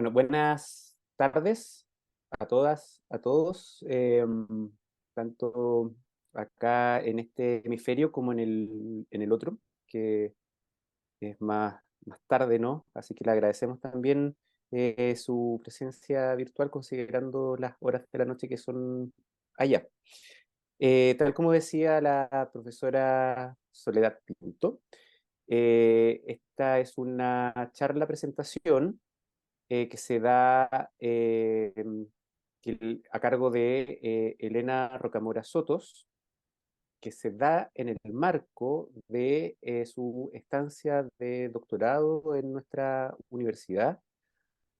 Bueno, buenas tardes a todas, a todos, tanto acá en este hemisferio como en el otro, que es más tarde, ¿no? Así que le agradecemos también su presencia virtual considerando las horas de la noche que son allá. Tal como decía la profesora Soledad Pinto, esta es una charla presentación que se da a cargo de Elena Rocamora Sotos, que se da en el marco de su estancia de doctorado en nuestra universidad,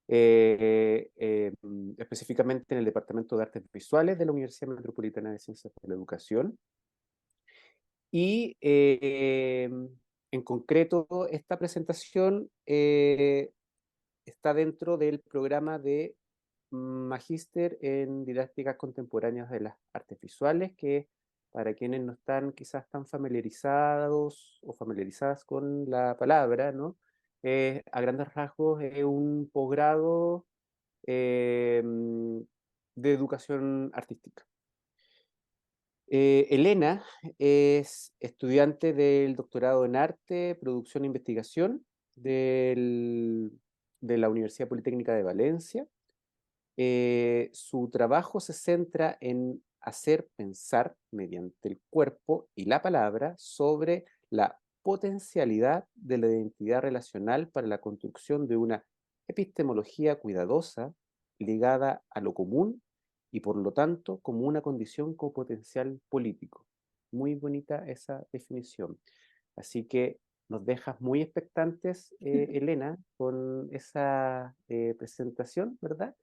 específicamente en el Departamento de Artes Visuales de la Universidad Metropolitana de Ciencias de la Educación. Y en concreto, esta presentación está dentro del programa de Magíster en Didácticas Contemporáneas de las Artes Visuales, que para quienes no están quizás tan familiarizados o familiarizadas con la palabra, ¿no? A grandes rasgos es un posgrado eh, de educación artística. Elena es estudiante del doctorado en arte, producción e investigación de la Universidad Politécnica de Valencia. Su trabajo se centra en hacer pensar mediante el cuerpo y la palabra sobre la potencialidad de la identidad relacional para la construcción de una epistemología cuidadosa ligada a lo común y por lo tanto como una condición con potencial político. Muy bonita esa definición. Así que nos dejas muy expectantes, Elena, con esa presentación, ¿verdad?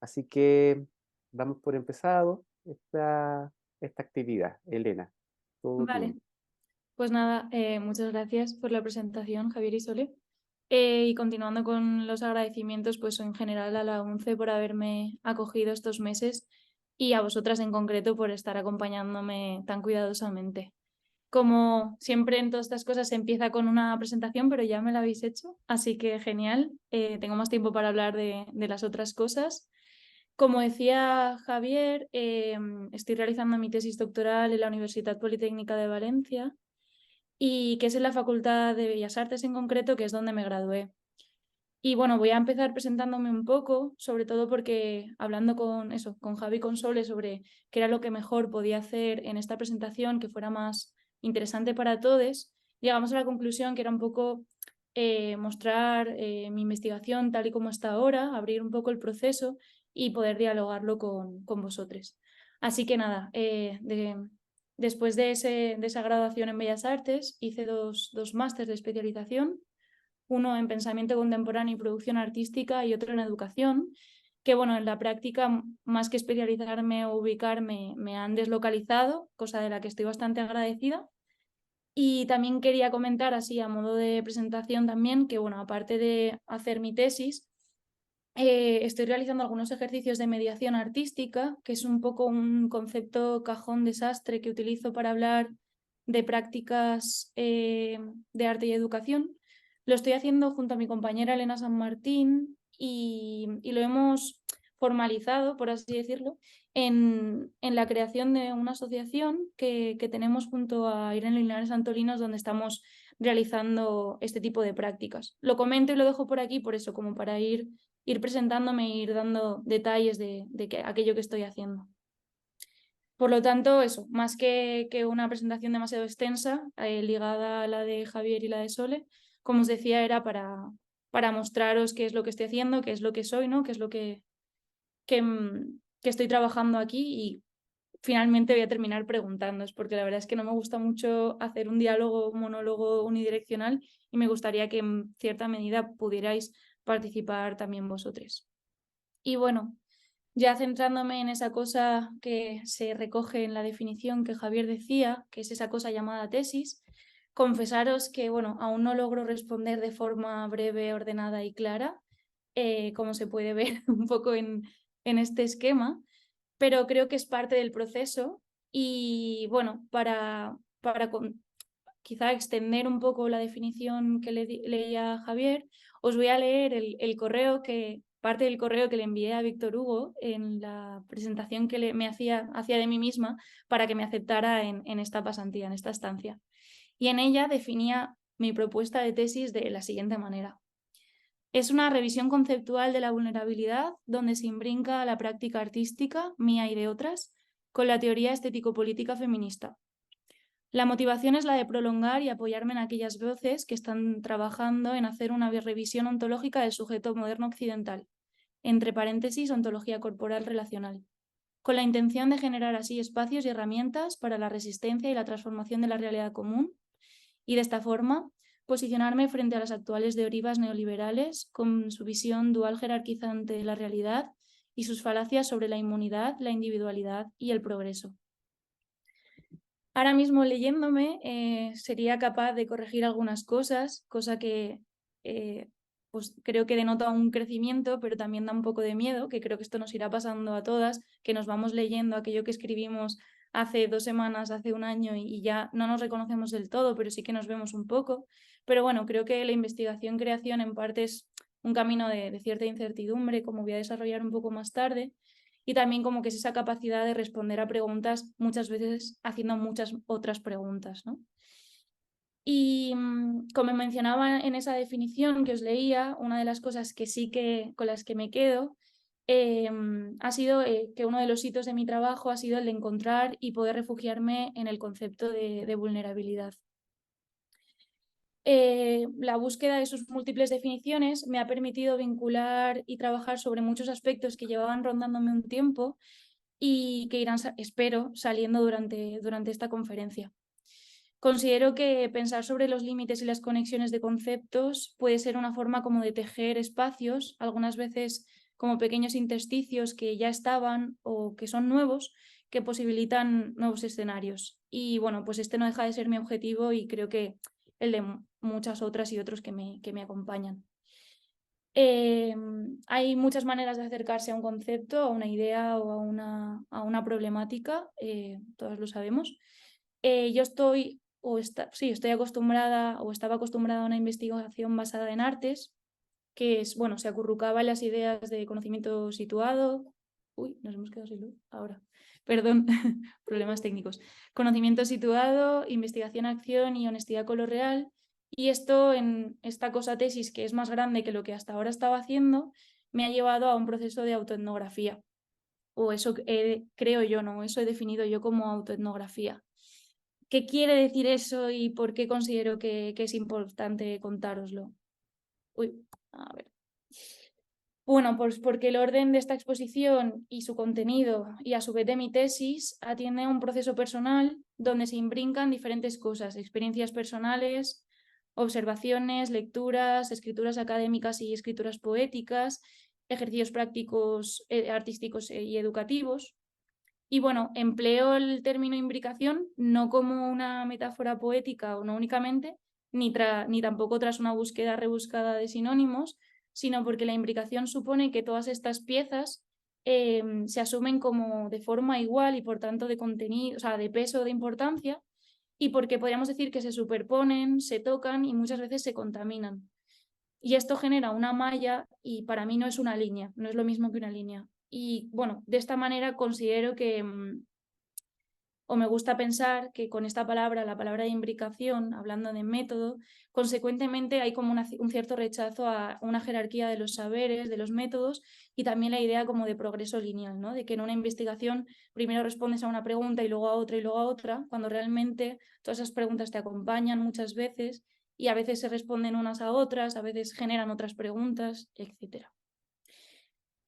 Así que vamos por empezado esta actividad. Elena, todo tuyo. Vale, pues nada, muchas gracias por la presentación, Javier y Sole. Y continuando con los agradecimientos, pues en general a la UNCE por haberme acogido estos meses y a vosotras en concreto por estar acompañándome tan cuidadosamente. Como siempre en todas estas cosas se empieza con una presentación, pero ya me la habéis hecho, así que genial. Tengo más tiempo para hablar de las otras cosas. Como decía Javier, estoy realizando mi tesis doctoral en la Universidad Politécnica de Valencia y que es en la Facultad de Bellas Artes en concreto, que es donde me gradué. Y bueno, voy a empezar presentándome un poco, sobre todo porque hablando con Javi y con Sole sobre qué era lo que mejor podía hacer en esta presentación, que fuera más interesante para todos, llegamos a la conclusión que era un poco mostrar mi investigación tal y como está ahora, abrir un poco el proceso y poder dialogarlo con vosotros. Así que nada, después de esa graduación en Bellas Artes, hice dos másteres de especialización, uno en pensamiento contemporáneo y producción artística y otro en educación, que bueno, en la práctica, más que especializarme o ubicarme, me han deslocalizado, cosa de la que estoy bastante agradecida. Y también quería comentar, así a modo de presentación también, que bueno, aparte de hacer mi tesis, estoy realizando algunos ejercicios de mediación artística, que es un poco un concepto cajón desastre que utilizo para hablar de prácticas de arte y educación. Lo estoy haciendo junto a mi compañera Elena San Martín y lo hemos formalizado, por así decirlo, en la creación de una asociación que tenemos junto a Irene Linares Antolinos, donde estamos realizando este tipo de prácticas. Lo comento y lo dejo por aquí por eso, como para ir presentándome e ir dando detalles de aquello que estoy haciendo. Por lo tanto, eso, más que una presentación demasiado extensa, ligada a la de Javier y la de Sole, como os decía, era para mostraros qué es lo que estoy haciendo, qué es lo que soy, ¿no? Qué es lo que estoy trabajando aquí y finalmente voy a terminar preguntándoos, porque la verdad es que no me gusta mucho hacer un diálogo, un monólogo unidireccional y me gustaría que en cierta medida pudierais participar también vosotros. Y bueno, ya centrándome en esa cosa que se recoge en la definición que Javier decía, que es esa cosa llamada tesis, confesaros que, bueno, aún no logro responder de forma breve, ordenada y clara, como se puede ver un poco en este esquema, pero creo que es parte del proceso y, bueno, para quizá extender un poco la definición que leía Javier, os voy a leer el correo parte del correo que le envié a Víctor Hugo en la presentación que me hacía de mí misma para que me aceptara en esta pasantía, en esta estancia. Y en ella definía mi propuesta de tesis de la siguiente manera. Es una revisión conceptual de la vulnerabilidad donde se imbrinca la práctica artística, mía y de otras, con la teoría estético-política feminista. La motivación es la de prolongar y apoyarme en aquellas voces que están trabajando en hacer una revisión ontológica del sujeto moderno occidental, entre paréntesis, ontología corporal relacional, con la intención de generar así espacios y herramientas para la resistencia y la transformación de la realidad común, y de esta forma posicionarme frente a las actuales derivas neoliberales con su visión dual jerarquizante de la realidad y sus falacias sobre la inmunidad, la individualidad y el progreso. Ahora mismo leyéndome sería capaz de corregir algunas cosas, cosa que pues creo que denota un crecimiento, pero también da un poco de miedo, que creo que esto nos irá pasando a todas, que nos vamos leyendo aquello que escribimos hace 2 semanas, hace un año y ya no nos reconocemos del todo, pero sí que nos vemos un poco. Pero bueno, creo que la investigación-creación en parte es un camino de cierta incertidumbre, como voy a desarrollar un poco más tarde. Y también como que es esa capacidad de responder a preguntas muchas veces haciendo muchas otras preguntas, ¿no? Y como mencionaba en esa definición que os leía, una de las cosas que sí que con las que me quedo ha sido que uno de los hitos de mi trabajo ha sido el de encontrar y poder refugiarme en el concepto de vulnerabilidad. La búsqueda de sus múltiples definiciones me ha permitido vincular y trabajar sobre muchos aspectos que llevaban rondándome un tiempo y que irán, espero, saliendo durante esta conferencia. Considero que pensar sobre los límites y las conexiones de conceptos puede ser una forma como de tejer espacios, algunas veces como pequeños intersticios que ya estaban o que son nuevos, que posibilitan nuevos escenarios. Y bueno, pues este no deja de ser mi objetivo y creo que el de muchas otras y otros que me acompañan. Hay muchas maneras de acercarse a un concepto, a una idea o a una problemática, todos lo sabemos. Yo estoy, estoy acostumbrada o estaba acostumbrada a una investigación basada en artes, que es, bueno, se acurrucaba en las ideas de conocimiento situado. Uy, nos hemos quedado sin luz ahora. Perdón, problemas técnicos. Conocimiento situado, investigación-acción y honestidad con lo real. Y esto en esta cosa tesis, que es más grande que lo que hasta ahora estaba haciendo, me ha llevado a un proceso de autoetnografía. O eso creo yo, ¿no? Eso he definido yo como autoetnografía. ¿Qué quiere decir eso y por qué considero que es importante contároslo? Uy, a ver. Bueno, pues porque el orden de esta exposición y su contenido y a su vez de mi tesis atiende a un proceso personal donde se imbrincan diferentes cosas, experiencias personales, observaciones, lecturas, escrituras académicas y escrituras poéticas, ejercicios prácticos, artísticos y educativos. Y bueno, empleo el término imbricación no como una metáfora poética o no únicamente, ni tampoco tras una búsqueda rebuscada de sinónimos, sino porque la imbricación supone que todas estas piezas se asumen como de forma igual y por tanto de contenido, o sea, de peso, de importancia, y porque podríamos decir que se superponen, se tocan y muchas veces se contaminan. Y esto genera una malla y para mí no es una línea, no es lo mismo que una línea. Y bueno, de esta manera considero que, o me gusta pensar que con esta palabra, la palabra de imbricación, hablando de método, consecuentemente hay como un cierto rechazo a una jerarquía de los saberes, de los métodos y también la idea como de progreso lineal, ¿no? De que en una investigación primero respondes a una pregunta y luego a otra y luego a otra, cuando realmente todas esas preguntas te acompañan muchas veces y a veces se responden unas a otras, a veces generan otras preguntas, etcétera.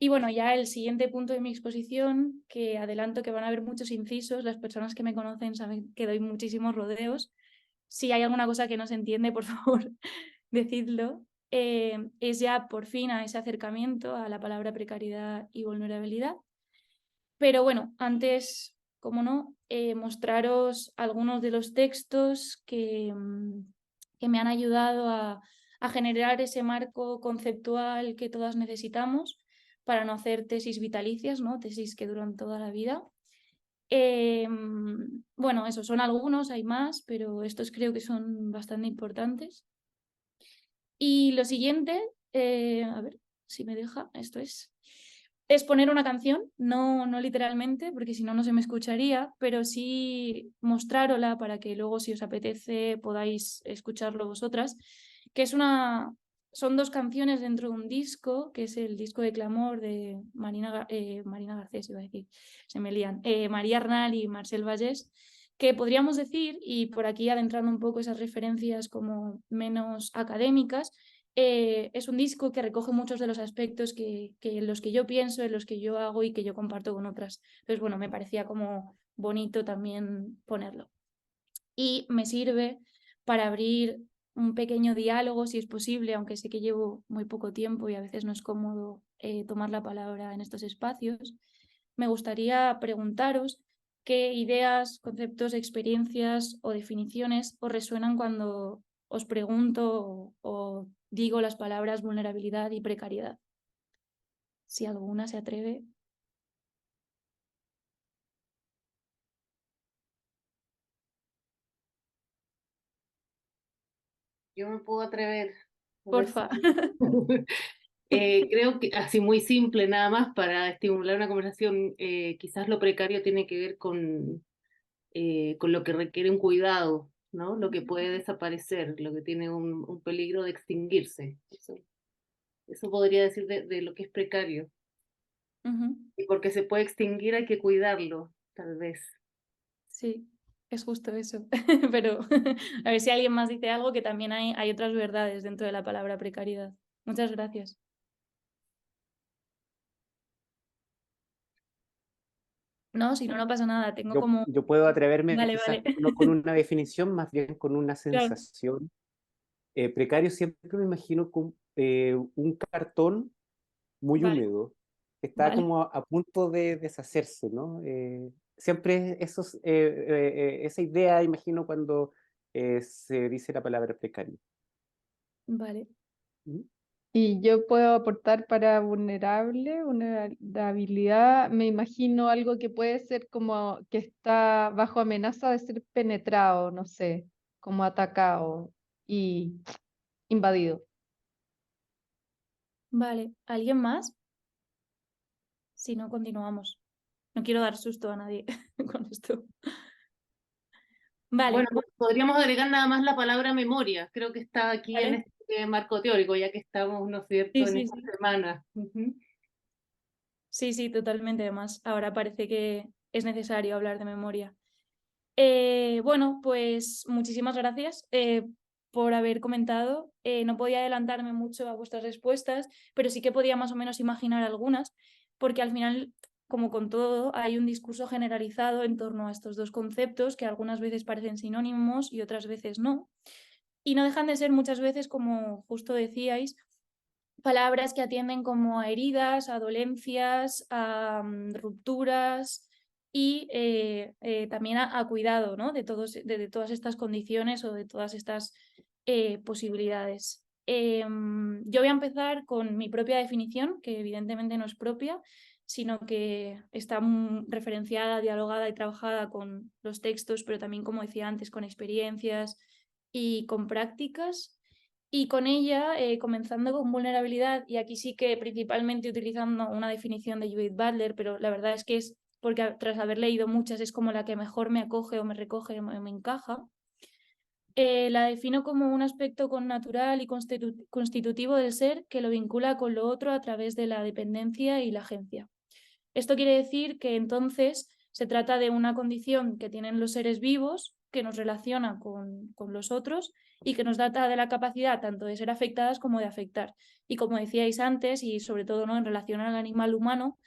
Y bueno, ya el siguiente punto de mi exposición, que adelanto que van a haber muchos incisos, las personas que me conocen saben que doy muchísimos rodeos. Si hay alguna cosa que no se entiende, por favor, decidlo. Es ya por fin a ese acercamiento a la palabra precariedad y vulnerabilidad. Pero bueno, antes, como no, mostraros algunos de los textos que me han ayudado a generar ese marco conceptual que todas necesitamos para no hacer tesis vitalicias, ¿no? Tesis que duran toda la vida. Bueno, esos son algunos, hay más, pero estos creo que son bastante importantes. Y lo siguiente, a ver, si me deja, esto es poner una canción, no literalmente, porque si no, no se me escucharía, pero sí mostrárosla para que luego, si os apetece, podáis escucharlo vosotras, que son dos canciones dentro de un disco, que es el disco de Clamor de Marina Garcés, iba a decir, se me lían, María Arnal y Marcel Vallés, que podríamos decir, y por aquí adentrando un poco esas referencias como menos académicas, es un disco que recoge muchos de los aspectos en los que yo pienso, en los que yo hago y que yo comparto con otras. Entonces, bueno, me parecía como bonito también ponerlo. Y me sirve para abrir un pequeño diálogo, si es posible, aunque sé que llevo muy poco tiempo y a veces no es cómodo tomar la palabra en estos espacios. Me gustaría preguntaros qué ideas, conceptos, experiencias o definiciones os resuenan cuando os pregunto o digo las palabras vulnerabilidad y precariedad. Si alguna se atreve. Yo me puedo atrever. A ver Porfa. creo que así muy simple nada más para estimular una conversación, quizás lo precario tiene que ver con lo que requiere un cuidado, ¿no? Lo que puede desaparecer, lo que tiene un peligro de extinguirse. Eso podría decir de lo que es precario. Y porque se puede extinguir hay que cuidarlo, tal vez. Sí, es justo eso. Pero a ver si alguien más dice algo, que también hay otras verdades dentro de la palabra precariedad. Muchas gracias. No, si no, no pasa nada. Tengo como... Yo puedo atreverme Vale, quizás vale. no con una definición, más bien con una Claro, sensación. Precario siempre me imagino con un cartón muy vale, húmedo, que está vale. como a punto de deshacerse, ¿no? Siempre esa idea, imagino, cuando se dice la palabra precario. Vale. ¿Mm? Y yo puedo aportar para vulnerabilidad, me imagino algo que puede ser como que está bajo amenaza de ser penetrado, no sé, como atacado y invadido. Vale. ¿Alguien más? Si no, continuamos. No quiero dar susto a nadie con esto. Vale, Bueno, podríamos agregar nada más la palabra memoria. Creo que está aquí en vale. este marco teórico, ya que estamos, ¿no es cierto?, Sí, en sí, esta sí. semana. Ujú. Sí, sí, totalmente. Además, ahora parece que es necesario hablar de memoria. Bueno, pues muchísimas gracias por haber comentado. No podía adelantarme mucho a vuestras respuestas, pero sí que podía más o menos imaginar algunas, porque al final, como con todo, hay un discurso generalizado en torno a estos dos conceptos que algunas veces parecen sinónimos y otras veces no. Y no dejan de ser muchas veces, como justo decíais, palabras que atienden como a heridas, a dolencias, a rupturas y también a cuidado, ¿no? de todas estas condiciones o de todas estas posibilidades. Yo voy a empezar con mi propia definición, que evidentemente no es propia, sino que está referenciada, dialogada y trabajada con los textos, pero también, como decía antes, con experiencias y con prácticas. Y con ella, comenzando con vulnerabilidad, y aquí sí que principalmente utilizando una definición de Judith Butler, pero la verdad es que es porque tras haber leído muchas es como la que mejor me acoge o me recoge o me encaja. La defino como un aspecto connatural y constitutivo del ser que lo vincula con lo otro a través de la dependencia y la agencia. Esto quiere decir que entonces se trata de una condición que tienen los seres vivos, que nos relaciona con los otros y que nos data de la capacidad tanto de ser afectadas como de afectar. Y como decíais antes, y sobre todo, ¿no?, en relación al animal humano,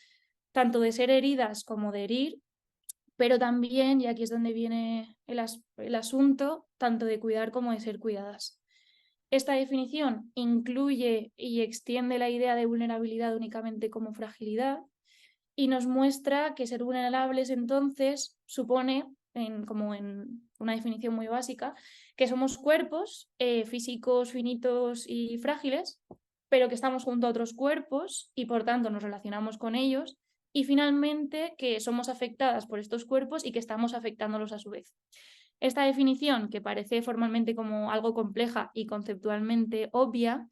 tanto de ser heridas como de herir, pero también, y aquí es donde viene el asunto, tanto de cuidar como de ser cuidadas. Esta definición incluye y extiende la idea de vulnerabilidad únicamente como fragilidad, y nos muestra que ser vulnerables entonces supone, como en una definición muy básica, que somos cuerpos físicos, finitos y frágiles, pero que estamos junto a otros cuerpos y por tanto nos relacionamos con ellos, y finalmente que somos afectadas por estos cuerpos y que estamos afectándolos a su vez. Esta definición, que parece formalmente como algo compleja y conceptualmente obvia,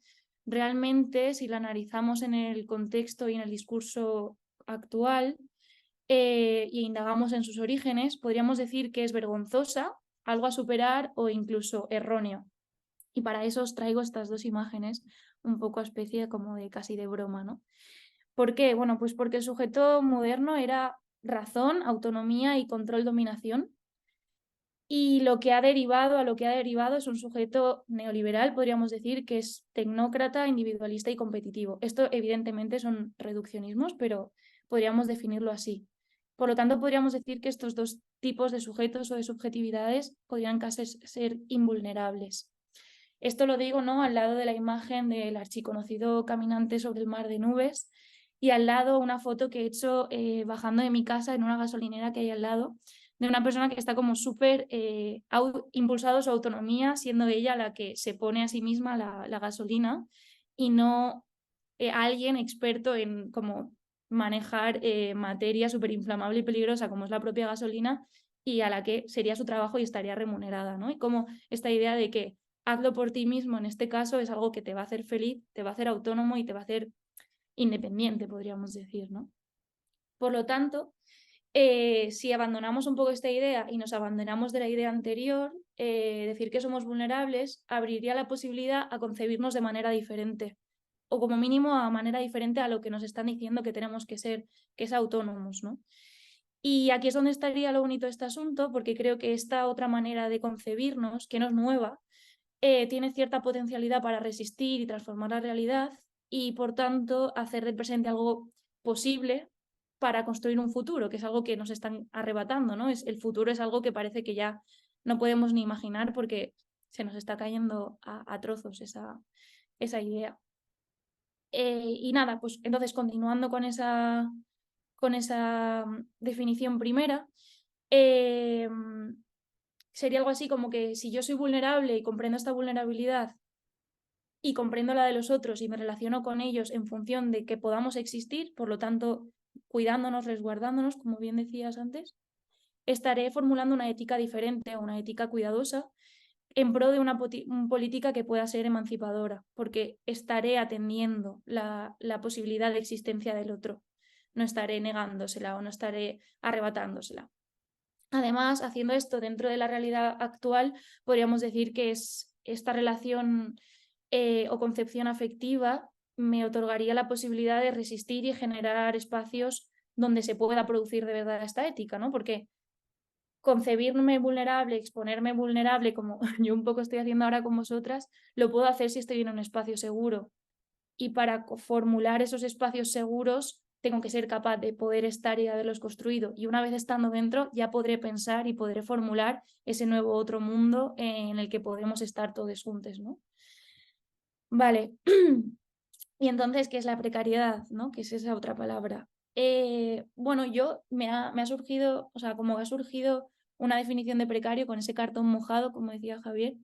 realmente, si la analizamos en el contexto y en el discurso actual y indagamos en sus orígenes, podríamos decir que es vergonzosa, algo a superar o incluso erróneo. Y para eso os traigo estas dos imágenes, un poco a especie como de casi de broma, ¿no? ¿Por qué? Bueno, pues porque el sujeto moderno era razón, autonomía y control-dominación. Y lo que ha derivado, a lo que ha derivado es un sujeto neoliberal, podríamos decir, que es tecnócrata, individualista y competitivo. Esto evidentemente son reduccionismos, pero podríamos definirlo así. Por lo tanto, podríamos decir que estos dos tipos de sujetos o de subjetividades podrían casi ser invulnerables. Esto lo digo, ¿no?, al lado de la imagen del archiconocido caminante sobre el mar de nubes y al lado una foto que he hecho bajando de mi casa en una gasolinera que hay al lado, de una persona que está como súper impulsado su autonomía, siendo ella la que se pone a sí misma la gasolina y no alguien experto en cómo manejar materia súper inflamable y peligrosa como es la propia gasolina y a la que sería su trabajo y estaría remunerada, ¿no? Y como esta idea de que hazlo por ti mismo en este caso es algo que te va a hacer feliz, te va a hacer autónomo y te va a hacer independiente, podríamos decir, ¿no? Por lo tanto, si abandonamos un poco esta idea y nos abandonamos de la idea anterior, decir que somos vulnerables abriría la posibilidad a concebirnos de manera diferente, o como mínimo a manera diferente a lo que nos están diciendo que tenemos que ser, que es autónomos, ¿no? Y aquí es donde estaría lo bonito de este asunto, porque creo que esta otra manera de concebirnos, que no es nueva, tiene cierta potencialidad para resistir y transformar la realidad y, por tanto, hacer del presente algo posible para construir un futuro, que es algo que nos están arrebatando, ¿no? El futuro es algo que parece que ya no podemos ni imaginar porque se nos está cayendo a trozos esa idea. Y nada, pues entonces continuando con esa definición primera, sería algo así como que si yo soy vulnerable y comprendo esta vulnerabilidad y comprendo la de los otros y me relaciono con ellos en función de que podamos existir, por lo tanto, cuidándonos, resguardándonos, como bien decías antes, estaré formulando una ética diferente, una ética cuidadosa, en pro de una política que pueda ser emancipadora, porque estaré atendiendo la posibilidad de existencia del otro, no estaré negándosela o no estaré arrebatándosela. Además, haciendo esto dentro de la realidad actual, podríamos decir que esta relación o concepción afectiva me otorgaría la posibilidad de resistir y generar espacios donde se pueda producir de verdad esta ética, ¿no? Porque concebirme vulnerable, exponerme vulnerable, como yo un poco estoy haciendo ahora con vosotras, lo puedo hacer si estoy en un espacio seguro. Y para formular esos espacios seguros tengo que ser capaz de poder estar y haberlos construido. Y una vez estando dentro ya podré pensar y podré formular ese nuevo otro mundo en el que podemos estar todos juntos, ¿no? Vale. Y entonces, ¿qué es la precariedad, ¿no? ¿Qué es esa otra palabra? Bueno, me ha surgido, o sea, como ha surgido una definición de precario con ese cartón mojado, como decía Javier,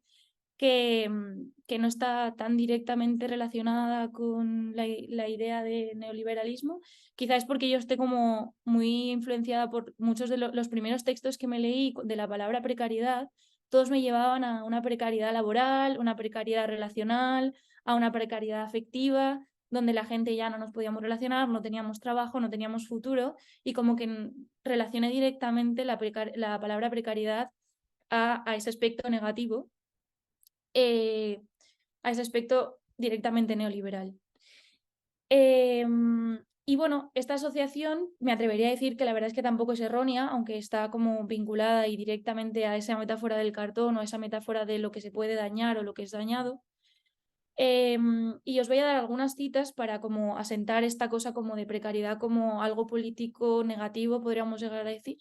que no está tan directamente relacionada con la idea de neoliberalismo. Quizás es porque yo esté como muy influenciada por muchos de los primeros textos que me leí de la palabra precariedad, todos me llevaban a una precariedad laboral, una precariedad relacional, a una precariedad afectiva, donde la gente ya no nos podíamos relacionar, no teníamos trabajo, no teníamos futuro, y como que relacioné directamente la palabra precariedad a ese aspecto negativo, a ese aspecto directamente neoliberal. Y bueno, esta asociación me atrevería a decir que la verdad es que tampoco es errónea, aunque está como vinculada y directamente a esa metáfora del cartón o a esa metáfora de lo que se puede dañar o lo que es dañado. Y os voy a dar algunas citas para como asentar esta cosa como de precariedad como algo político negativo, podríamos llegar a decir.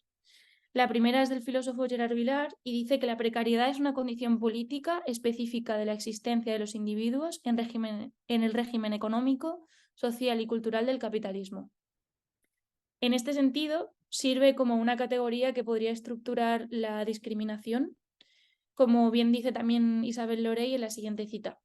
La primera es del filósofo Gerard Vilar y dice que la precariedad es una condición política específica de la existencia de los individuos en el régimen económico, social y cultural del capitalismo. En este sentido, sirve como una categoría que podría estructurar la discriminación, como bien dice también Isabel Lorey en la siguiente cita.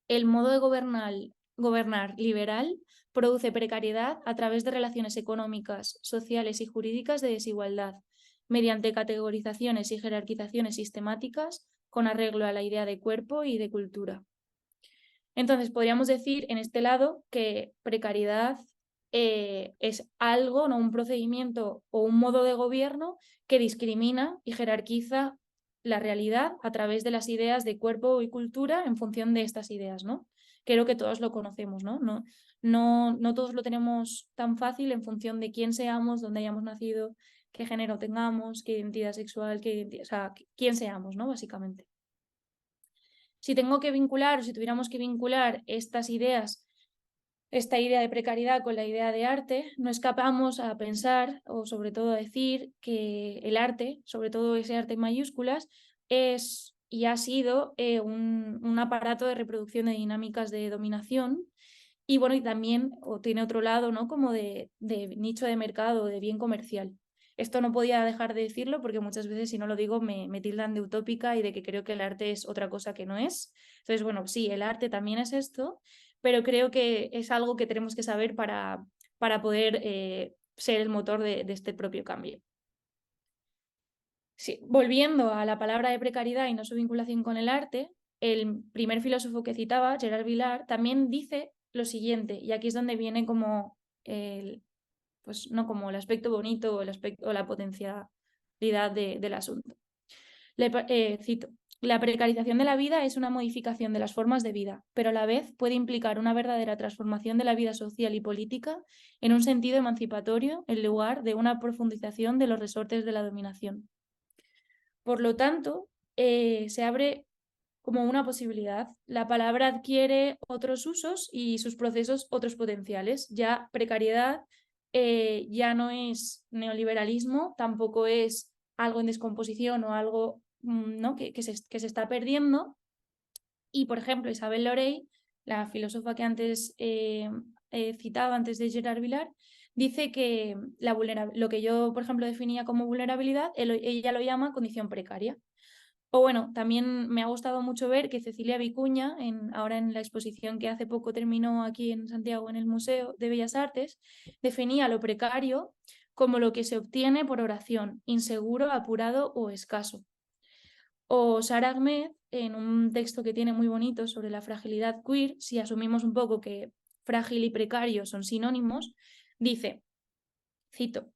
El modo de gobernar liberal produce precariedad a través de relaciones económicas, sociales y jurídicas de desigualdad, mediante categorizaciones y jerarquizaciones sistemáticas con arreglo a la idea de cuerpo y de cultura. Entonces, podríamos decir en este lado que precariedad es algo, ¿no? Un procedimiento o un modo de gobierno que discrimina y jerarquiza la realidad a través de las ideas de cuerpo y cultura en función de estas ideas, ¿no? Creo que todos lo conocemos, ¿no? No todos lo tenemos tan fácil en función de quién seamos, dónde hayamos nacido, qué género tengamos, qué identidad sexual, o sea, quién seamos, ¿no? Básicamente. Si tengo que vincular o si tuviéramos que vincular estas ideas, esta idea de precariedad con la idea de arte, no escapamos a pensar o sobre todo a decir que el arte, sobre todo ese arte en mayúsculas, es y ha sido un aparato de reproducción de dinámicas de dominación y bueno, y también o tiene otro lado, ¿no? Como de nicho de mercado, de bien comercial. Esto no podía dejar de decirlo porque muchas veces si no lo digo me tildan de utópica y de que creo que el arte es otra cosa que no es. Entonces, bueno, sí, el arte también es esto, pero creo que es algo que tenemos que saber para poder ser el motor de este propio cambio. Sí, volviendo a la palabra de precariedad y no su vinculación con el arte, el primer filósofo que citaba, Gerard Villard, también dice lo siguiente, y aquí es donde viene como pues no como el aspecto bonito o la potencialidad del asunto. Cito, la precarización de la vida es una modificación de las formas de vida, pero a la vez puede implicar una verdadera transformación de la vida social y política en un sentido emancipatorio en lugar de una profundización de los resortes de la dominación. Por lo tanto, se abre como una posibilidad. La palabra adquiere otros usos y sus procesos otros potenciales. Ya precariedad ya no es neoliberalismo, tampoco es algo en descomposición o algo ¿no? que se está perdiendo. Y, por ejemplo, Isabel Lorey, la filósofa que antes citaba, antes de Gerard Villard, dice que lo que yo, por ejemplo, definía como vulnerabilidad, ella lo llama condición precaria. O bueno, también me ha gustado mucho ver que Cecilia Vicuña, ahora en la exposición que hace poco terminó aquí en Santiago en el Museo de Bellas Artes, definía lo precario como lo que se obtiene por oración, inseguro, apurado o escaso. O Sara Ahmed, en un texto que tiene muy bonito sobre la fragilidad queer, si asumimos un poco que frágil y precario son sinónimos, dice, cito,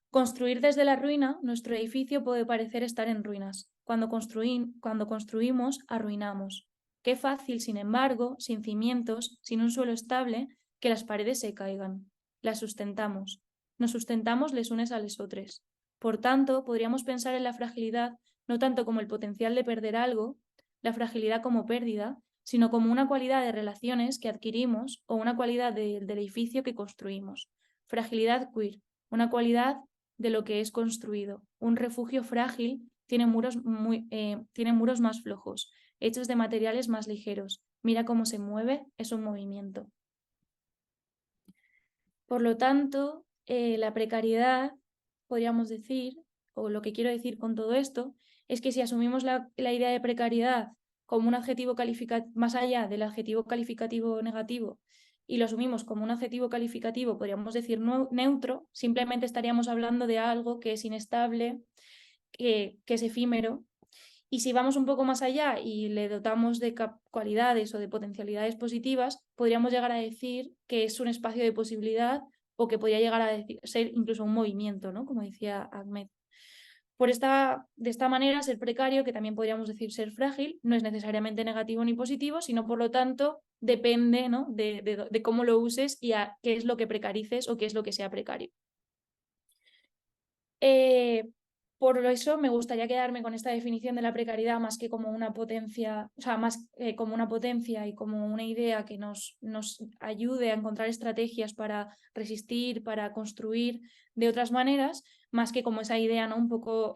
construir desde la ruina, nuestro edificio puede parecer estar en ruinas. Cuando construimos, arruinamos. Qué fácil, sin embargo, sin cimientos, sin un suelo estable, que las paredes se caigan. Las sustentamos. Nos sustentamos les unes a les otros. Por tanto, podríamos pensar en la fragilidad no tanto como el potencial de perder algo, la fragilidad como pérdida, sino como una cualidad de relaciones que adquirimos o una cualidad del edificio que construimos. Fragilidad queer, una cualidad de lo que es construido. Un refugio frágil tiene muros más flojos, hechos de materiales más ligeros. Mira cómo se mueve, es un movimiento. Por lo tanto, la precariedad, podríamos decir, o lo que quiero decir con todo esto, es que si asumimos la idea de precariedad como un adjetivo calificativo, más allá del adjetivo calificativo negativo, y lo asumimos como un adjetivo calificativo, podríamos decir neutro, simplemente estaríamos hablando de algo que es inestable, que es efímero. Y si vamos un poco más allá y le dotamos de cualidades o de potencialidades positivas, podríamos llegar a decir que es un espacio de posibilidad o que podría llegar a ser incluso un movimiento, ¿no? Como decía Ahmed. De esta manera, ser precario, que también podríamos decir ser frágil, no es necesariamente negativo ni positivo, sino por lo tanto depende, ¿no? de cómo lo uses y a qué es lo que precarices o qué es lo que sea precario. Por eso me gustaría quedarme con esta definición de la precariedad más que como una potencia, o sea, más como una potencia y como una idea que nos ayude a encontrar estrategias para resistir, para construir de otras maneras, más que como esa idea, ¿no? Un poco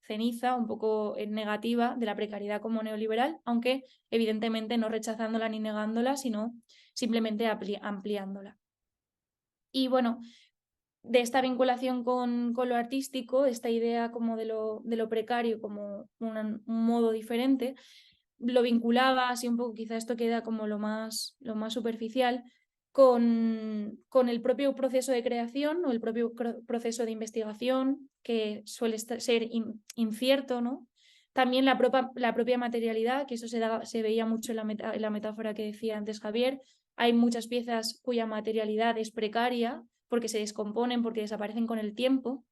ceniza, un poco negativa de la precariedad como neoliberal, aunque evidentemente no rechazándola ni negándola, sino simplemente ampliándola. Y bueno, de esta vinculación con lo artístico, esta idea como de lo precario como un modo diferente, lo vinculaba así un poco, quizá esto queda como lo más superficial, con el propio proceso de creación o el propio proceso de investigación, que suele ser incierto, ¿no? También la propia materialidad, que eso se veía mucho en la metáfora que decía antes Javier. Hay muchas piezas cuya materialidad es precaria porque se descomponen, porque desaparecen con el tiempo.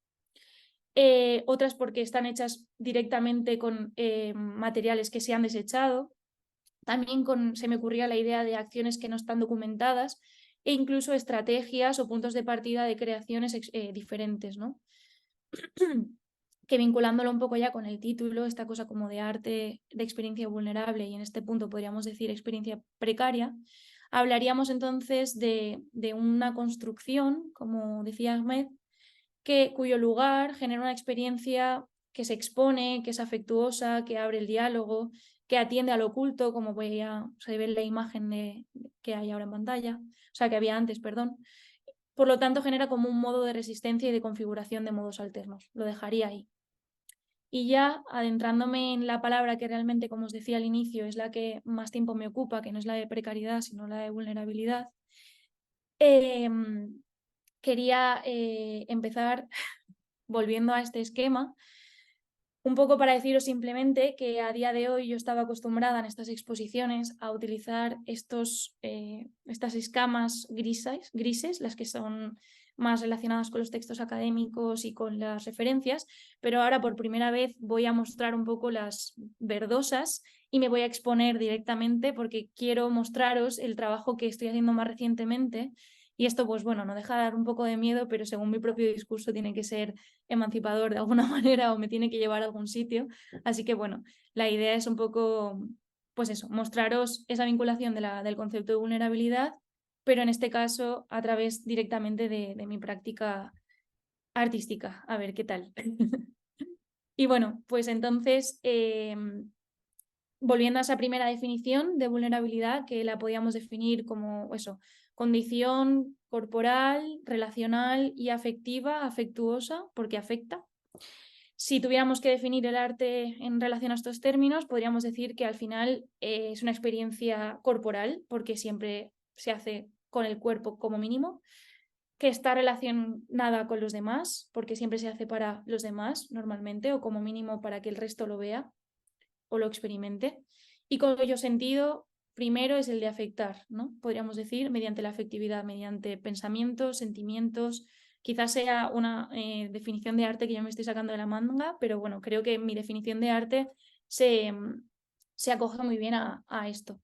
Otras porque están hechas directamente con materiales que se han desechado. También se me ocurría la idea de acciones que no están documentadas e incluso estrategias o puntos de partida de creaciones diferentes, ¿no? Que vinculándolo un poco ya con el título, esta cosa como de arte de experiencia vulnerable y en este punto podríamos decir experiencia precaria, hablaríamos entonces de una construcción, como decía Ahmed, cuyo lugar genera una experiencia que se expone, que es afectuosa, que abre el diálogo, que atiende al oculto, como se ve en la imagen que hay ahora en pantalla, o sea, que había antes, perdón. Por lo tanto, genera como un modo de resistencia y de configuración de modos alternos. Lo dejaría ahí. Y ya adentrándome en la palabra que realmente, como os decía al inicio, es la que más tiempo me ocupa, que no es la de precariedad, sino la de vulnerabilidad, quería empezar volviendo a este esquema, un poco para deciros simplemente que a día de hoy yo estaba acostumbrada en estas exposiciones a utilizar estas escamas grises, las que son más relacionadas con los textos académicos y con las referencias, pero ahora por primera vez voy a mostrar un poco las verdosas y me voy a exponer directamente porque quiero mostraros el trabajo que estoy haciendo más recientemente. Y esto, pues bueno, no deja de dar un poco de miedo, pero según mi propio discurso tiene que ser emancipador de alguna manera o me tiene que llevar a algún sitio. Así que bueno, la idea es un poco, pues eso, mostraros esa vinculación del concepto de vulnerabilidad, pero en este caso a través directamente de mi práctica artística. A ver qué tal. Y bueno, pues entonces, volviendo a esa primera definición de vulnerabilidad, que la podíamos definir como eso, condición corporal, relacional y afectiva, afectuosa, porque afecta. Si tuviéramos que definir el arte en relación a estos términos, podríamos decir que al final es una experiencia corporal, porque siempre se hace con el cuerpo como mínimo, que está relacionada con los demás, porque siempre se hace para los demás normalmente, o como mínimo para que el resto lo vea o lo experimente. Y cuyo sentido primero es el de afectar, ¿no? Podríamos decir, mediante la afectividad, mediante pensamientos, sentimientos. Quizás sea una definición de arte que yo me estoy sacando de la manga, pero bueno, creo que mi definición de arte se acoge muy bien a esto.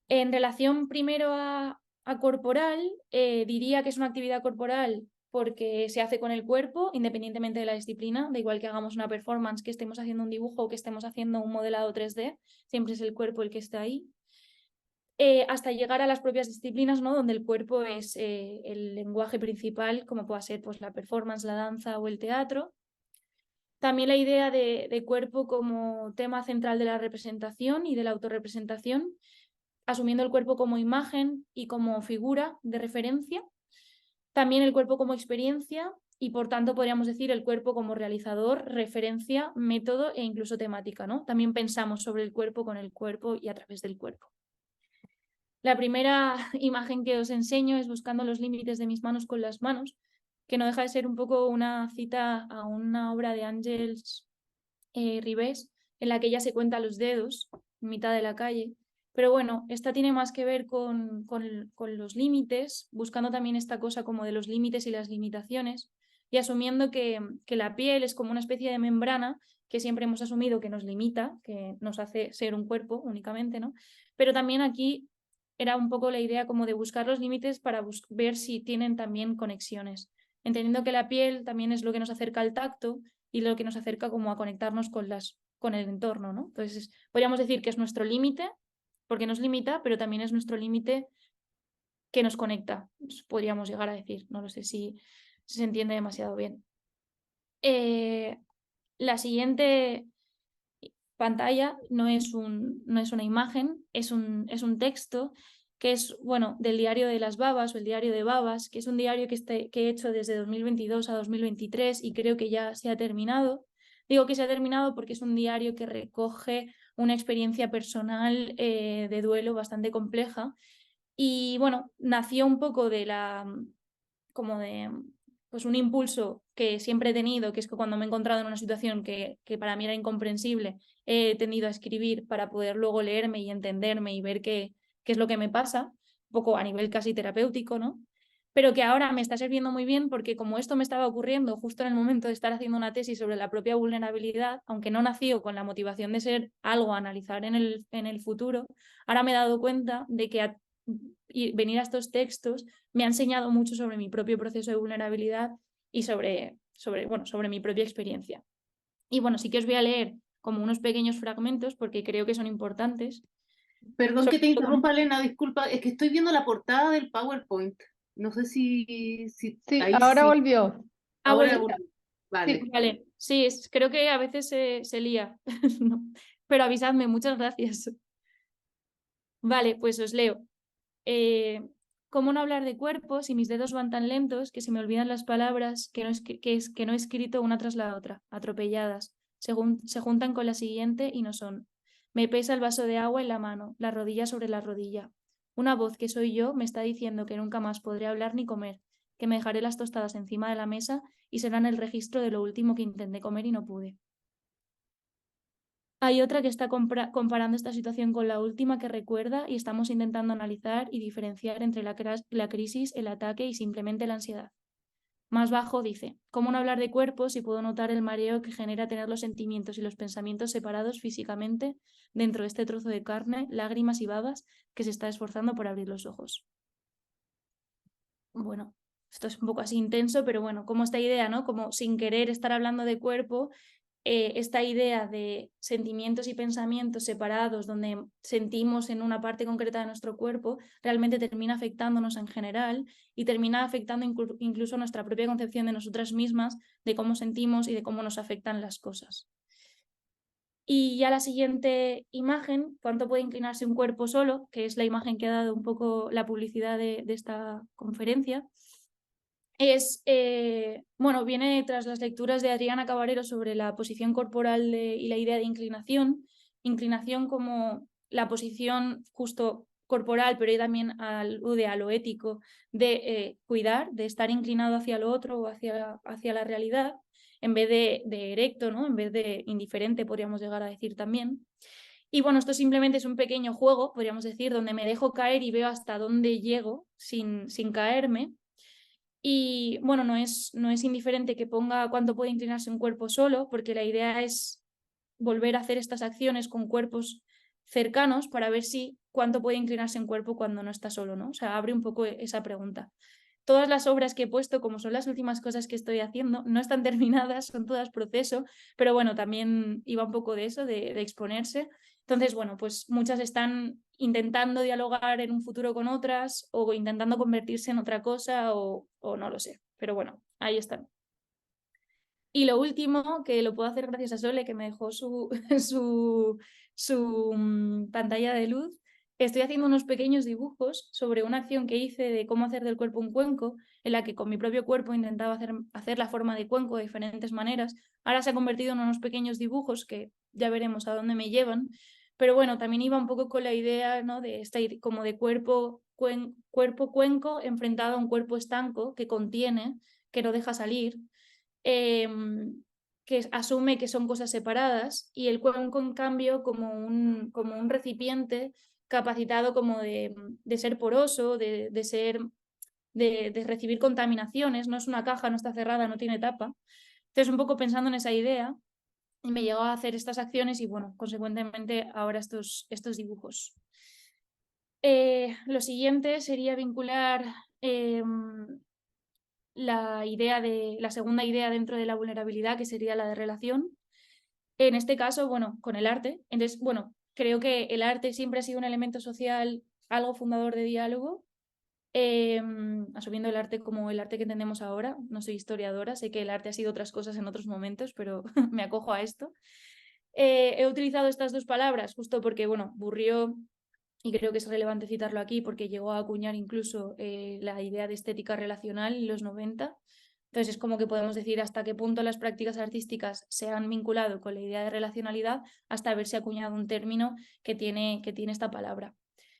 En relación primero a corporal, diría que es una actividad corporal porque se hace con el cuerpo, independientemente de la disciplina, da igual que hagamos una performance, que estemos haciendo un dibujo o que estemos haciendo un modelado 3D, siempre es el cuerpo el que está ahí. Hasta llegar a las propias disciplinas, ¿no? Donde el cuerpo es el lenguaje principal, como pueda ser pues, la performance, la danza o el teatro. También la idea de cuerpo como tema central de la representación y de la autorrepresentación, asumiendo el cuerpo como imagen y como figura de referencia. También el cuerpo como experiencia y, por tanto, podríamos decir el cuerpo como realizador, referencia, método e incluso temática, ¿no? También pensamos sobre el cuerpo con el cuerpo y a través del cuerpo. La primera imagen que os enseño es buscando los límites de mis manos con las manos, que no deja de ser un poco una cita a una obra de Ángels Ribes, en la que ella se cuenta los dedos en mitad de la calle. Pero bueno, esta tiene más que ver con los límites, buscando también esta cosa como de los límites y las limitaciones, y asumiendo que la piel es como una especie de membrana que siempre hemos asumido que nos limita, que nos hace ser un cuerpo únicamente, ¿no? Pero también aquí era un poco la idea como de buscar los límites para ver si tienen también conexiones, entendiendo que la piel también es lo que nos acerca al tacto y lo que nos acerca como a conectarnos con el entorno, ¿no? Entonces, podríamos decir que es nuestro límite, porque nos limita, pero también es nuestro límite que nos conecta, podríamos llegar a decir. No lo sé si se entiende demasiado bien. La siguiente pantalla no es una imagen, es un texto que es, bueno, del diario de las babas o el diario de babas, que es un diario que he hecho desde 2022 a 2023 y creo que ya se ha terminado. Digo que se ha terminado porque es un diario que recoge una experiencia personal de duelo bastante compleja y, bueno, nació un poco pues un impulso que siempre he tenido, que es que cuando me he encontrado en una situación que para mí era incomprensible, he tendido a escribir para poder luego leerme y entenderme y ver qué es lo que me pasa, un poco a nivel casi terapéutico, ¿no? Pero que ahora me está sirviendo muy bien porque como esto me estaba ocurriendo justo en el momento de estar haciendo una tesis sobre la propia vulnerabilidad, aunque no nació con la motivación de ser algo a analizar en el futuro, ahora me he dado cuenta de que venir a estos textos me ha enseñado mucho sobre mi propio proceso de vulnerabilidad y sobre mi propia experiencia. Y bueno, sí que os voy a leer como unos pequeños fragmentos porque creo que son importantes. Perdón que te interrumpa, Elena, disculpa, es que estoy viendo la portada del PowerPoint. No sé si Sí, ahí ahora sí. volvió. Ahora volvió. vale. Sí, vale. Sí, creo que a veces se lía. No. Pero avisadme, muchas gracias. Vale, pues os leo. ¿Cómo no hablar de cuerpo si mis dedos van tan lentos que se me olvidan las palabras que no he escrito una tras la otra, atropelladas? Se juntan con la siguiente y no son. Me pesa el vaso de agua en la mano, la rodilla sobre la rodilla. Una voz que soy yo me está diciendo que nunca más podré hablar ni comer, que me dejaré las tostadas encima de la mesa y serán el registro de lo último que intenté comer y no pude. Hay otra que está comparando esta situación con la última que recuerda y estamos intentando analizar y diferenciar entre la crisis, el ataque y simplemente la ansiedad. Más bajo dice, ¿cómo no hablar de cuerpo si puedo notar el mareo que genera tener los sentimientos y los pensamientos separados físicamente dentro de este trozo de carne, lágrimas y babas que se está esforzando por abrir los ojos? Bueno, esto es un poco así intenso, pero bueno, como esta idea, ¿no? Como sin querer estar hablando de cuerpo, esta idea de sentimientos y pensamientos separados, donde sentimos en una parte concreta de nuestro cuerpo, realmente termina afectándonos en general y termina afectando incluso nuestra propia concepción de nosotras mismas, de cómo sentimos y de cómo nos afectan las cosas. Y ya la siguiente imagen, ¿cuánto puede inclinarse un cuerpo solo? Que es la imagen que ha dado un poco la publicidad de esta conferencia. Viene tras las lecturas de Adriana Cabarero sobre la posición corporal y la idea de inclinación. Inclinación como la posición justo corporal, pero también alude a lo ético de cuidar, de estar inclinado hacia lo otro o hacia la realidad, en vez de erecto, ¿no? En vez de indiferente, podríamos llegar a decir también. Y bueno, esto simplemente es un pequeño juego, podríamos decir, donde me dejo caer y veo hasta dónde llego sin caerme. Y bueno, no es indiferente que ponga cuánto puede inclinarse un cuerpo solo, porque la idea es volver a hacer estas acciones con cuerpos cercanos para ver si cuánto puede inclinarse un cuerpo cuando no está solo, ¿no? O sea, abre un poco esa pregunta. Todas las obras que he puesto, como son las últimas cosas que estoy haciendo, no están terminadas, son todas proceso, pero bueno, también iba un poco de eso, de exponerse. Entonces, bueno, pues muchas están intentando dialogar en un futuro con otras o intentando convertirse en otra cosa o no lo sé, pero bueno, ahí están. Y lo último, que lo puedo hacer gracias a Sole, que me dejó su pantalla de luz, estoy haciendo unos pequeños dibujos sobre una acción que hice de cómo hacer del cuerpo un cuenco, en la que con mi propio cuerpo intentaba hacer la forma de cuenco de diferentes maneras. Ahora se ha convertido en unos pequeños dibujos que ya veremos a dónde me llevan. Pero bueno, también iba un poco con la idea, ¿no? de como de cuerpo cuenco enfrentado a un cuerpo estanco que contiene, que no deja salir. Que asume que son cosas separadas y el cuenco en cambio como un recipiente capacitado como de ser poroso, de recibir contaminaciones, no es una caja, no está cerrada, no tiene tapa. Entonces un poco pensando en esa idea y me llegó a hacer estas acciones y bueno, consecuentemente ahora estos dibujos. Lo siguiente sería vincular la segunda idea dentro de la vulnerabilidad, que sería la de relación. En este caso, bueno, con el arte. Entonces, bueno, creo que el arte siempre ha sido un elemento social, algo fundador de diálogo, asumiendo el arte como el arte que entendemos ahora. No soy historiadora, sé que el arte ha sido otras cosas en otros momentos, pero me acojo a esto. He utilizado estas dos palabras justo porque, bueno, Bourriaud, y creo que es relevante citarlo aquí porque llegó a acuñar incluso la idea de estética relacional en los 90. Entonces es como que podemos decir hasta qué punto las prácticas artísticas se han vinculado con la idea de relacionalidad hasta haberse acuñado un término que tiene esta palabra.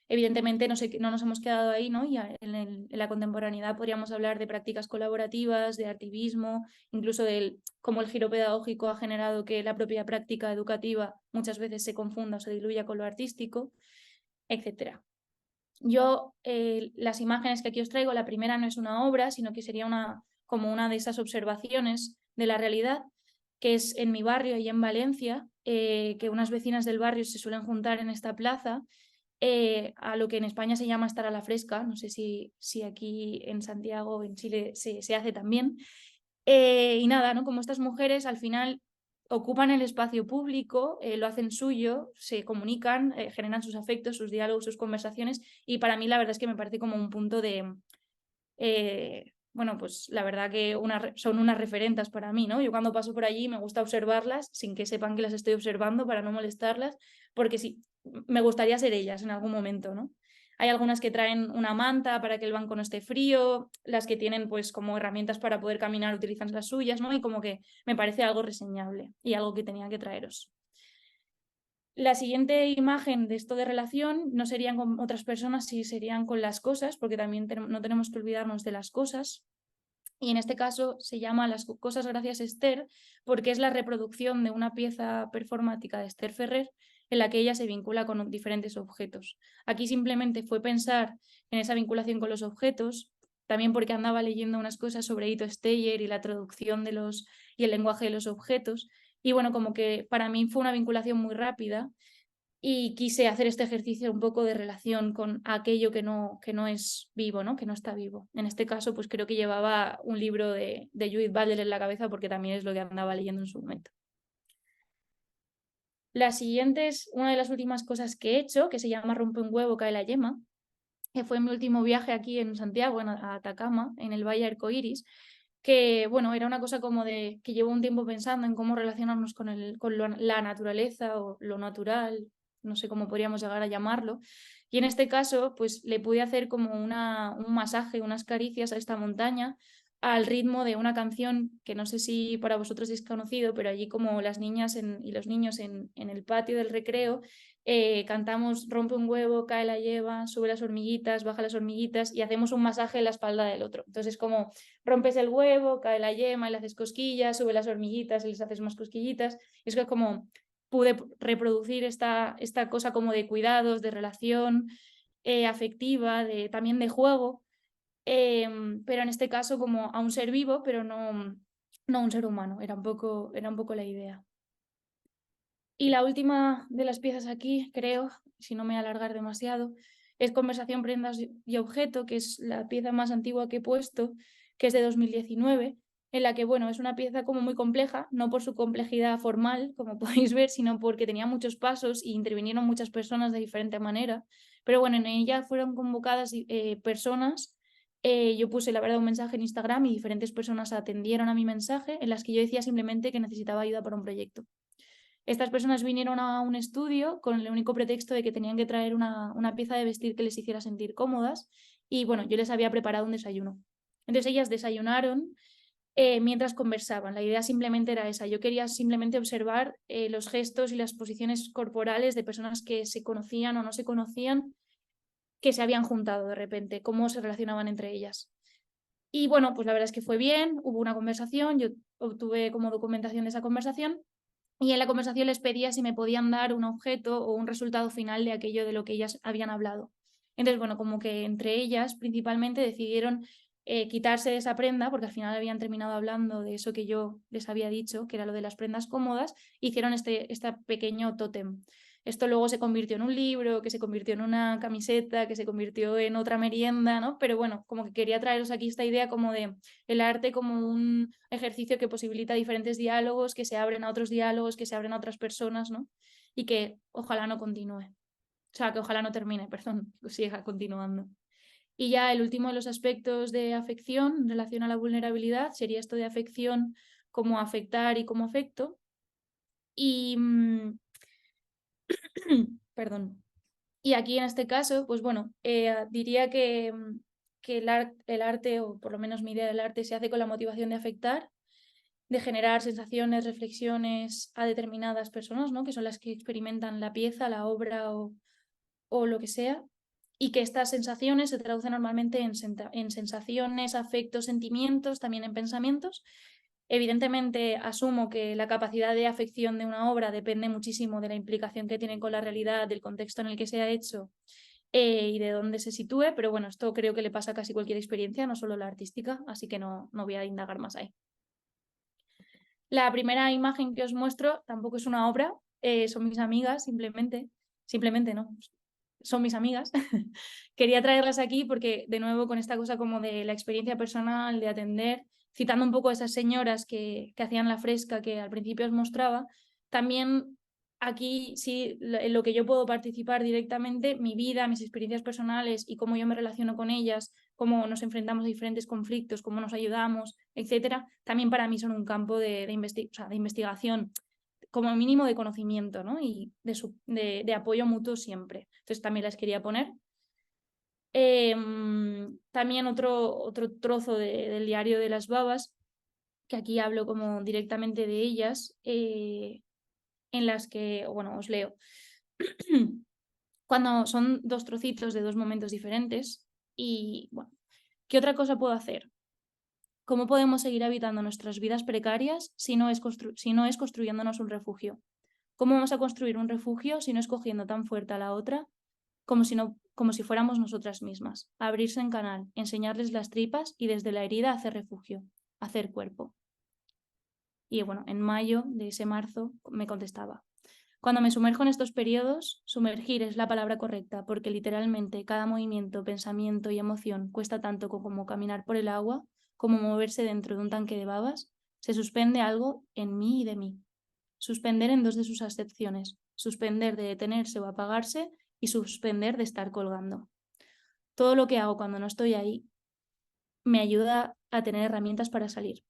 Evidentemente no nos hemos quedado ahí, ¿no? Y en la contemporaneidad podríamos hablar de prácticas colaborativas, de activismo, incluso de cómo el giro pedagógico ha generado que la propia práctica educativa muchas veces se confunda o se diluya con lo artístico, etc. Yo, las imágenes que aquí os traigo, la primera no es una obra, sino que sería como una de esas observaciones de la realidad, que es en mi barrio y en Valencia, que unas vecinas del barrio se suelen juntar en esta plaza, a lo que en España se llama estar a la fresca, no sé si aquí en Santiago o en Chile se hace también. Y nada, ¿no? Como estas mujeres al final ocupan el espacio público, lo hacen suyo, se comunican, generan sus afectos, sus diálogos, sus conversaciones, y para mí la verdad es que me parece como un punto de, bueno, pues la verdad que son unas referentas para mí, ¿no? Yo cuando paso por allí me gusta observarlas sin que sepan que las estoy observando para no molestarlas, porque sí, me gustaría ser ellas en algún momento, ¿no? Hay algunas que traen una manta para que el banco no esté frío, las que tienen pues como herramientas para poder caminar utilizan las suyas, ¿no? Y como que me parece algo reseñable y algo que tenía que traeros. La siguiente imagen de esto de relación no serían con otras personas, sí serían con las cosas, porque también no tenemos que olvidarnos de las cosas. Y en este caso se llama Las cosas gracias a Esther, porque es la reproducción de una pieza performática de Esther Ferrer en la que ella se vincula con diferentes objetos. Aquí simplemente fue pensar en esa vinculación con los objetos, también porque andaba leyendo unas cosas sobre Ito Steyer y la traducción y el lenguaje de los objetos. Y bueno, como que para mí fue una vinculación muy rápida y quise hacer este ejercicio un poco de relación con aquello que no es vivo, ¿no? Que no está vivo. En este caso, pues creo que llevaba un libro de Judith Butler en la cabeza porque también es lo que andaba leyendo en su momento. La siguiente es una de las últimas cosas que he hecho, que se llama Rompe un huevo, cae la yema, que fue mi último viaje aquí en Santiago, a Atacama, en el Valle Arcoiris, que bueno, era una cosa como de que llevo un tiempo pensando en cómo relacionarnos con la naturaleza o lo natural, no sé cómo podríamos llegar a llamarlo. Y en este caso, pues le pude hacer como un masaje, unas caricias a esta montaña al ritmo de una canción que no sé si para vosotros es conocido, pero allí como las niñas y los niños en el patio del recreo cantamos rompe un huevo, cae la yema, sube las hormiguitas, baja las hormiguitas y hacemos un masaje en la espalda del otro. Entonces como rompes el huevo, cae la yema y le haces cosquillas, sube las hormiguitas y les haces más cosquillitas. Y es que como pude reproducir esta cosa como de cuidados, de relación afectiva, también de juego, pero en este caso como a un ser vivo, pero no a un ser humano, era un poco la idea. Y la última de las piezas aquí, creo, si no me voy a alargar demasiado, es Conversación, prendas y objeto, que es la pieza más antigua que he puesto, que es de 2019, en la que, bueno, es una pieza como muy compleja, no por su complejidad formal, como podéis ver, sino porque tenía muchos pasos y intervinieron muchas personas de diferente manera. Pero bueno, en ella fueron convocadas personas. Yo puse, la verdad, un mensaje en Instagram y diferentes personas atendieron a mi mensaje en las que yo decía simplemente que necesitaba ayuda para un proyecto. Estas personas vinieron a un estudio con el único pretexto de que tenían que traer una pieza de vestir que les hiciera sentir cómodas y bueno, yo les había preparado un desayuno. Entonces ellas desayunaron mientras conversaban. La idea simplemente era esa. Yo quería simplemente observar los gestos y las posiciones corporales de personas que se conocían o no se conocían, que se habían juntado de repente, cómo se relacionaban entre ellas. Y bueno, pues la verdad es que fue bien, hubo una conversación, yo obtuve como documentación de esa conversación y en la conversación les pedía si me podían dar un objeto o un resultado final de aquello de lo que ellas habían hablado. Entonces, bueno, como que entre ellas principalmente decidieron quitarse de esa prenda, porque al final habían terminado hablando de eso que yo les había dicho, que era lo de las prendas cómodas, e hicieron este pequeño tótem. Esto luego se convirtió en un libro, que se convirtió en una camiseta, que se convirtió en otra merienda, ¿no? Pero bueno, como que quería traeros aquí esta idea como de el arte como un ejercicio que posibilita diferentes diálogos, que se abren a otros diálogos, que se abren a otras personas, ¿no? Y que ojalá no continúe. O sea, que ojalá no termine, perdón, que siga continuando. Y ya el último de los aspectos de afección en relación a la vulnerabilidad sería esto de afección como afectar y como afecto. Y perdón. Y aquí en este caso, pues bueno, diría que el arte, o por lo menos mi idea del arte, se hace con la motivación de afectar, de generar sensaciones, reflexiones a determinadas personas, ¿no? Que son las que experimentan la pieza, la obra o lo que sea. y que estas sensaciones se traducen normalmente en sensaciones, afectos, sentimientos, también en pensamientos. Evidentemente, asumo que la capacidad de afección de una obra depende muchísimo de la implicación que tiene con la realidad, del contexto en el que se ha hecho y de dónde se sitúe, pero bueno, esto creo que le pasa a casi cualquier experiencia, no solo la artística, así que no voy a indagar más ahí. La primera imagen que os muestro tampoco es una obra, son mis amigas, simplemente no, son mis amigas. Quería traerlas aquí porque, de nuevo, con esta cosa como de la experiencia personal, de atender, citando un poco a esas señoras que hacían la fresca que al principio os mostraba, también aquí sí, en lo que yo puedo participar directamente, mi vida, mis experiencias personales y cómo yo me relaciono con ellas, cómo nos enfrentamos a diferentes conflictos, cómo nos ayudamos, etcétera, también para mí son un campo de investigación, como mínimo de conocimiento, ¿no? Y de apoyo mutuo siempre. Entonces también las quería poner. También otro trozo del diario de las babas, que aquí hablo como directamente de ellas, en las que, bueno, os leo. Cuando son dos trocitos de dos momentos diferentes y, bueno, ¿qué otra cosa puedo hacer? ¿Cómo podemos seguir habitando nuestras vidas precarias si no es construyéndonos un refugio? ¿Cómo vamos a construir un refugio si no es cogiendo tan fuerte a la otra como si fuéramos nosotras mismas? Abrirse en canal, enseñarles las tripas y desde la herida hacer refugio, hacer cuerpo. Y bueno, en mayo de ese marzo me contestaba: cuando me sumerjo en estos periodos, sumergir es la palabra correcta, porque literalmente cada movimiento, pensamiento y emoción cuesta tanto como caminar por el agua, como moverse dentro de un tanque de babas, se suspende algo en mí y de mí. Suspender en dos de sus acepciones: suspender de detenerse o apagarse y suspender de estar colgando. Todo lo que hago cuando no estoy ahí me ayuda a tener herramientas para salir.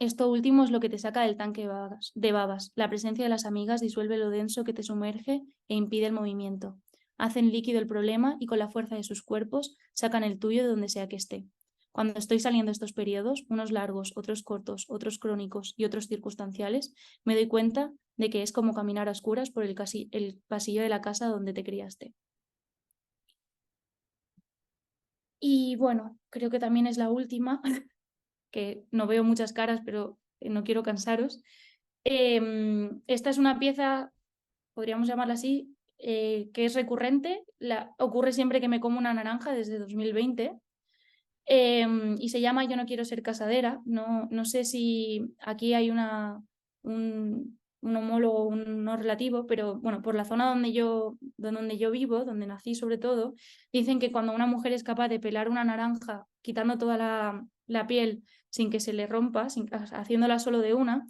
Esto último es lo que te saca del tanque de babas. La presencia de las amigas disuelve lo denso que te sumerge e impide el movimiento. Hacen líquido el problema y con la fuerza de sus cuerpos sacan el tuyo de donde sea que esté. Cuando estoy saliendo estos periodos, unos largos, otros cortos, otros crónicos y otros circunstanciales, me doy cuenta de que es como caminar a oscuras por el pasillo de la casa donde te criaste. Y bueno, creo que también es la última, que no veo muchas caras, pero no quiero cansaros. Esta es una pieza, podríamos llamarla así, que es recurrente. Ocurre siempre que me como una naranja desde 2020. Y se llama Yo no quiero ser casadera. No sé si aquí hay un homólogo, un no relativo, pero bueno, por la zona donde yo vivo, donde nací sobre todo, dicen que cuando una mujer es capaz de pelar una naranja quitando toda la piel sin que se le rompa, haciéndola solo de una,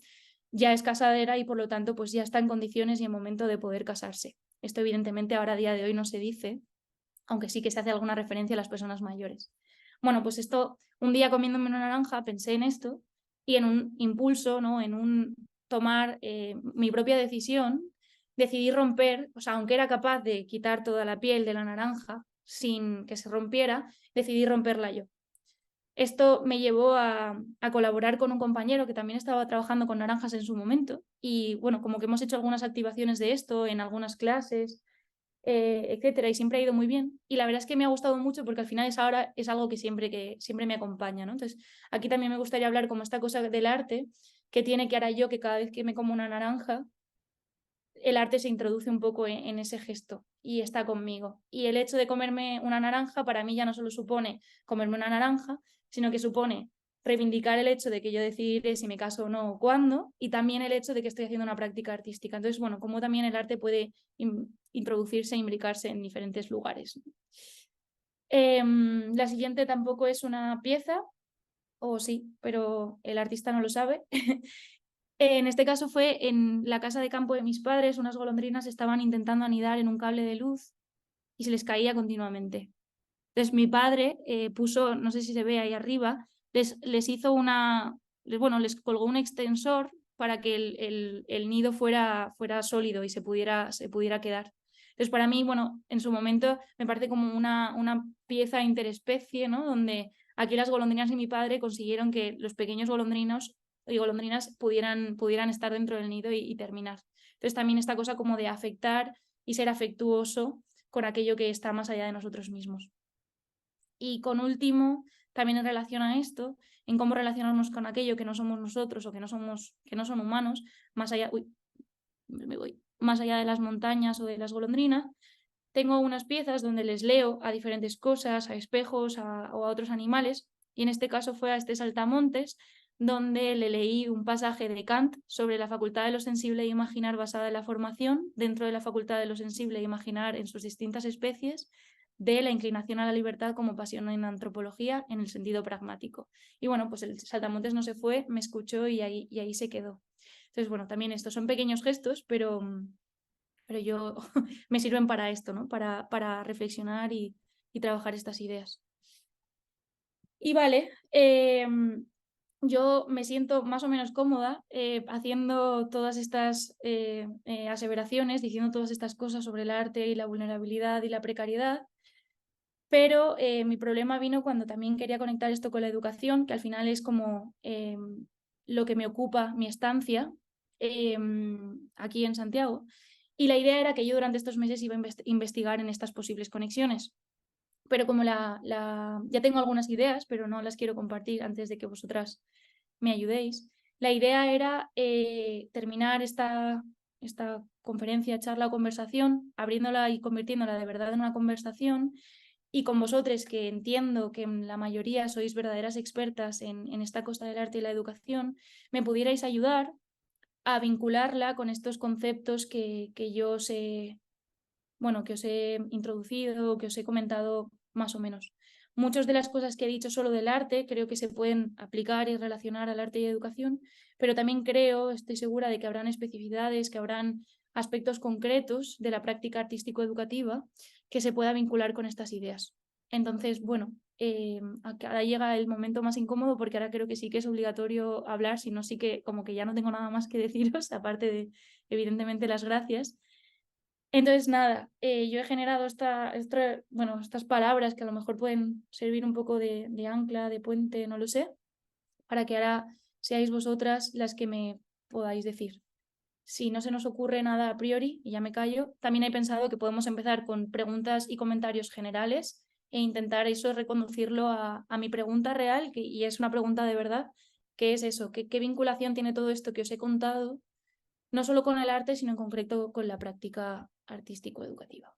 ya es casadera y por lo tanto pues ya está en condiciones y en momento de poder casarse. Esto evidentemente ahora a día de hoy no se dice, aunque sí que se hace alguna referencia a las personas mayores. Bueno, pues esto, un día comiéndome una naranja pensé en esto y en un impulso, ¿no? En un tomar mi propia decisión, decidí romper, o sea, aunque era capaz de quitar toda la piel de la naranja sin que se rompiera, decidí romperla yo. Esto me llevó a colaborar con un compañero que también estaba trabajando con naranjas en su momento y bueno, como que hemos hecho algunas activaciones de esto en algunas clases, etcétera, y siempre ha ido muy bien. Y la verdad es que me ha gustado mucho porque al final es algo que siempre me acompaña, ¿no? Entonces, aquí también me gustaría hablar como esta cosa del arte que tiene que ahora yo, que cada vez que me como una naranja, el arte se introduce un poco en ese gesto y está conmigo. Y el hecho de comerme una naranja para mí ya no solo supone comerme una naranja, sino que supone reivindicar el hecho de que yo decidiré si me caso o no o cuándo, y también el hecho de que estoy haciendo una práctica artística. Entonces, bueno, como también el arte puede introducirse e imbricarse en diferentes lugares. La siguiente tampoco es una pieza, o sí, pero el artista no lo sabe. En este caso fue en la casa de campo de mis padres, unas golondrinas estaban intentando anidar en un cable de luz y se les caía continuamente. Entonces mi padre puso, no sé si se ve ahí arriba, les hizo les colgó un extensor para que el nido fuera sólido y se pudiera quedar. Entonces para mí, bueno, en su momento me parece como una pieza interespecie, ¿no? Donde aquí las golondrinas y mi padre consiguieron que los pequeños golondrinas pudieran estar dentro del nido y terminar. Entonces también esta cosa como de afectar y ser afectuoso con aquello que está más allá de nosotros mismos. Y con último, también en relación a esto, en cómo relacionarnos con aquello que no somos nosotros o que no son humanos, más allá, más allá de las montañas o de las golondrinas, tengo unas piezas donde les leo a diferentes cosas, a espejos o a otros animales, y en este caso fue a este saltamontes, donde le leí un pasaje de Kant sobre la facultad de lo sensible e imaginar basada en la formación, dentro de la facultad de lo sensible e imaginar en sus distintas especies, de la inclinación a la libertad como pasión en antropología en el sentido pragmático. Y bueno, pues el saltamontes no se fue, me escuchó y ahí se quedó. Entonces, bueno, también estos son pequeños gestos, pero yo me sirven para esto, ¿no? Para reflexionar y trabajar estas ideas. Y vale, yo me siento más o menos cómoda haciendo todas estas aseveraciones, diciendo todas estas cosas sobre el arte y la vulnerabilidad y la precariedad, pero mi problema vino cuando también quería conectar esto con la educación, que al final es como lo que me ocupa mi estancia aquí en Santiago. Y la idea era que yo durante estos meses iba a investigar en estas posibles conexiones. Pero como ya tengo algunas ideas, pero no las quiero compartir antes de que vosotras me ayudéis. La idea era terminar esta conferencia, charla o conversación, abriéndola y convirtiéndola de verdad en una conversación. Y con vosotros, que entiendo que la mayoría sois verdaderas expertas en esta cosa del arte y la educación, me pudierais ayudar a vincularla con estos conceptos que yo os he introducido, que os he comentado más o menos. Muchas de las cosas que he dicho solo del arte creo que se pueden aplicar y relacionar al arte y educación, pero también estoy segura de que habrán especificidades, que habrán aspectos concretos de la práctica artístico-educativa que se pueda vincular con estas ideas. Entonces, bueno, ahora llega el momento más incómodo porque ahora creo que sí que es obligatorio hablar, si no sí que como que ya no tengo nada más que deciros, aparte de, evidentemente, las gracias. Entonces, nada, yo he generado estas palabras que a lo mejor pueden servir un poco de ancla, de puente, no lo sé, para que ahora seáis vosotras las que me podáis decir. Si no se nos ocurre nada a priori, y ya me callo, también he pensado que podemos empezar con preguntas y comentarios generales e intentar eso reconducirlo a mi pregunta real, y es una pregunta de verdad, que es eso, ¿qué vinculación tiene todo esto que os he contado, no solo con el arte, sino en concreto con la práctica artístico-educativa?